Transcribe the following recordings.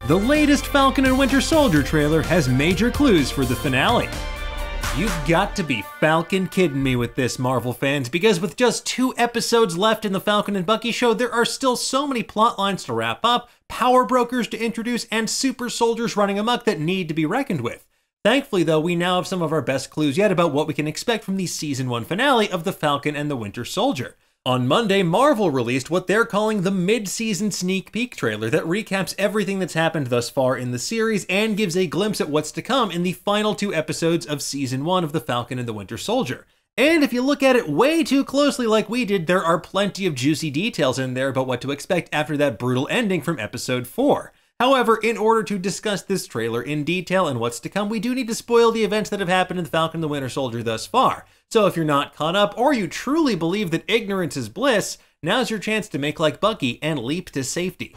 The latest Falcon and Winter Soldier trailer has major clues for the finale. You've got to be Falcon kidding me with this, Marvel fans, because with just 2 episodes left in the Falcon and Bucky show, there are still so many plot lines to wrap up, power brokers to introduce, and super soldiers running amok that need to be reckoned with. Thankfully, though, we now have some of our best clues yet about what we can expect from the Season 1 finale of the Falcon and the Winter Soldier. On Monday, Marvel released what they're calling the mid-season sneak peek trailer that recaps everything that's happened thus far in the series and gives a glimpse at what's to come in the final 2 episodes of Season 1 of the Falcon and the Winter Soldier. And if you look at it way too closely like we did, there are plenty of juicy details in there about what to expect after that brutal ending from Episode 4. However, in order to discuss this trailer in detail and what's to come, we do need to spoil the events that have happened in the Falcon and the Winter Soldier thus far. So if you're not caught up, or you truly believe that ignorance is bliss, now's your chance to make like Bucky and leap to safety.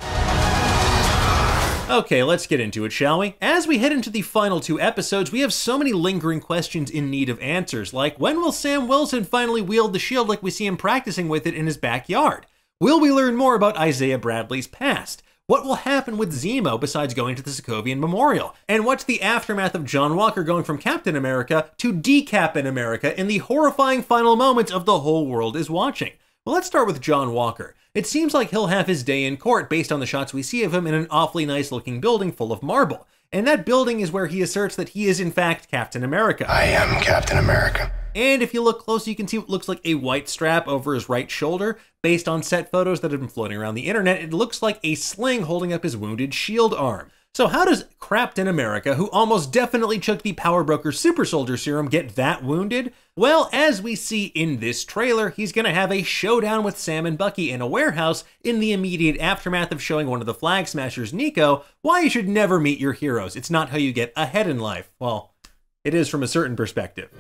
Okay, let's get into it, shall we? As we head into the final 2 episodes, we have so many lingering questions in need of answers, like when will Sam Wilson finally wield the shield like we see him practicing with it in his backyard? Will we learn more about Isaiah Bradley's past? What will happen with Zemo besides going to the Sokovian Memorial? And what's the aftermath of John Walker going from Captain America to Decaptain America in the horrifying final moments of the whole world is watching? Well, let's start with John Walker. It seems like he'll have his day in court based on the shots we see of him in an awfully nice looking building full of marble. And that building is where he asserts that he is in fact Captain America. I am Captain America. And if you look close, you can see what looks like a white strap over his right shoulder. Based on set photos that have been floating around the internet, it looks like a sling holding up his wounded shield arm. So how does Captain America, who almost definitely took the Power Broker Super Soldier Serum, get that wounded? Well, as we see in this trailer, he's gonna have a showdown with Sam and Bucky in a warehouse in the immediate aftermath of showing one of the Flag Smashers, Nico, why you should never meet your heroes. It's not how you get ahead in life. Well, it is from a certain perspective.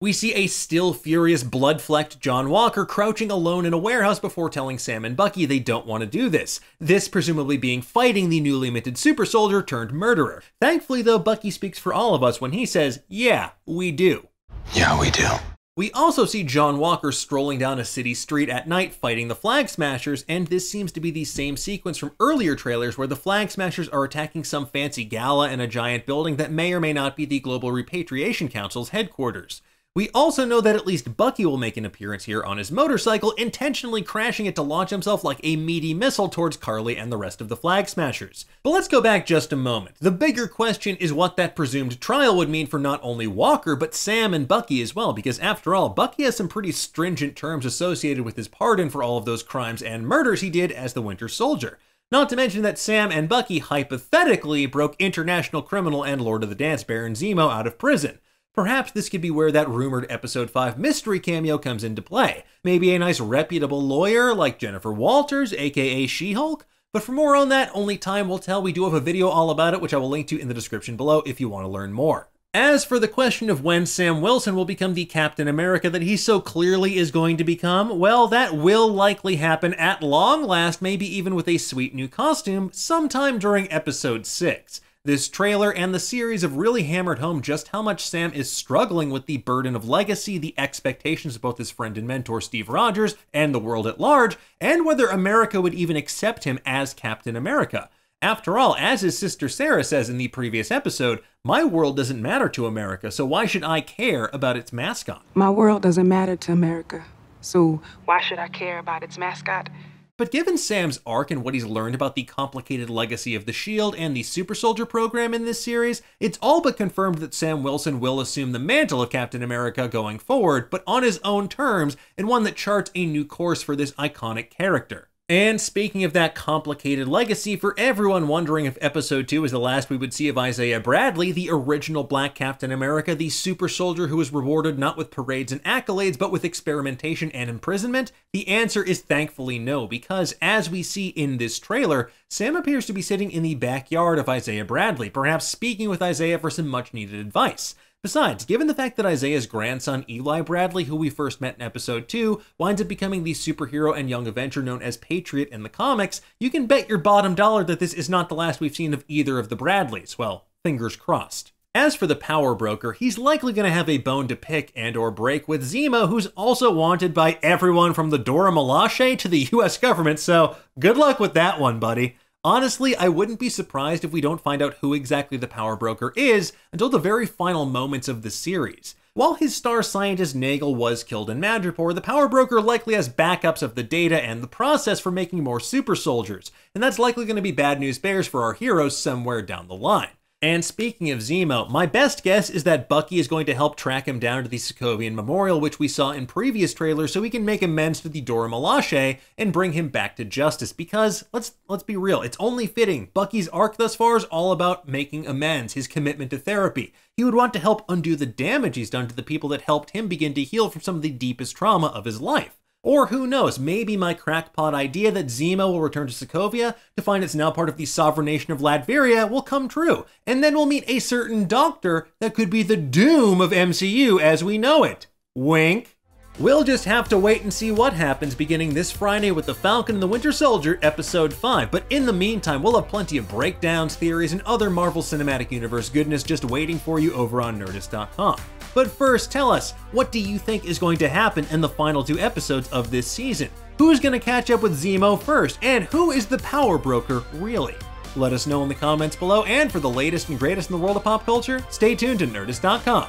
We see a still furious, blood-flecked John Walker crouching alone in a warehouse before telling Sam and Bucky they don't want to do this. This presumably being fighting the newly minted super soldier turned murderer. Thankfully though, Bucky speaks for all of us when he says, yeah, we do. Yeah, we do. We also see John Walker strolling down a city street at night fighting the Flag Smashers, and this seems to be the same sequence from earlier trailers where the Flag Smashers are attacking some fancy gala in a giant building that may or may not be the Global Repatriation Council's headquarters. We also know that at least Bucky will make an appearance here on his motorcycle, intentionally crashing it to launch himself like a meaty missile towards Carly and the rest of the Flag Smashers. But let's go back just a moment. The bigger question is what that presumed trial would mean for not only Walker, but Sam and Bucky as well, because after all, Bucky has some pretty stringent terms associated with his pardon for all of those crimes and murders he did as the Winter Soldier. Not to mention that Sam and Bucky hypothetically broke international criminal and Lord of the Dance Baron Zemo out of prison. Perhaps this could be where that rumored Episode 5 mystery cameo comes into play. Maybe a nice reputable lawyer like Jennifer Walters, aka She-Hulk? But for more on that, only time will tell. We do have a video all about it, which I will link to in the description below if you want to learn more. As for the question of when Sam Wilson will become the Captain America that he so clearly is going to become, well, that will likely happen at long last, maybe even with a sweet new costume, sometime during Episode 6. This trailer and the series have really hammered home just how much Sam is struggling with the burden of legacy, the expectations of both his friend and mentor Steve Rogers and the world at large, and whether America would even accept him as Captain America. After all, as his sister Sarah says in the previous episode, my world doesn't matter to America, so why should I care about its mascot? My world doesn't matter to America, so why should I care about its mascot? But given Sam's arc and what he's learned about the complicated legacy of the SHIELD and the Super Soldier program in this series, it's all but confirmed that Sam Wilson will assume the mantle of Captain America going forward, but on his own terms, and one that charts a new course for this iconic character. And speaking of that complicated legacy, for everyone wondering if Episode 2 is the last we would see of Isaiah Bradley, the original Black Captain America, the super soldier who was rewarded not with parades and accolades, but with experimentation and imprisonment, the answer is thankfully no, because as we see in this trailer, Sam appears to be sitting in the backyard of Isaiah Bradley, perhaps speaking with Isaiah for some much needed advice. Besides, given the fact that Isaiah's grandson Eli Bradley, who we first met in Episode 2, winds up becoming the superhero and young Avenger known as Patriot in the comics, you can bet your bottom dollar that this is not the last we've seen of either of the Bradleys. Well, fingers crossed. As for the Power Broker, he's likely going to have a bone to pick and or break with Zemo, who's also wanted by everyone from the Dora Milaje to the US government, so good luck with that one, buddy. Honestly, I wouldn't be surprised if we don't find out who exactly the power broker is until the very final moments of the series. While his star scientist Nagel was killed in Madripoor, the power broker likely has backups of the data and the process for making more super soldiers, and that's likely going to be bad news bears for our heroes somewhere down the line. And speaking of Zemo, my best guess is that Bucky is going to help track him down to the Sokovian Memorial, which we saw in previous trailers, so he can make amends to the Dora Milaje and bring him back to justice. Because, let's be real, it's only fitting. Bucky's arc thus far is all about making amends, his commitment to therapy. He would want to help undo the damage he's done to the people that helped him begin to heal from some of the deepest trauma of his life. Or who knows, maybe my crackpot idea that Zemo will return to Sokovia to find it's now part of the sovereign nation of Latveria will come true, and then we'll meet a certain doctor that could be the doom of MCU as we know it. Wink. We'll just have to wait and see what happens beginning this Friday with The Falcon and the Winter Soldier Episode 5, but in the meantime, we'll have plenty of breakdowns, theories, and other Marvel Cinematic Universe goodness just waiting for you over on Nerdist.com. But first, tell us, what do you think is going to happen in the final 2 episodes of this season? Who's going to catch up with Zemo first, and who is the power broker really? Let us know in the comments below, and for the latest and greatest in the world of pop culture, stay tuned to Nerdist.com.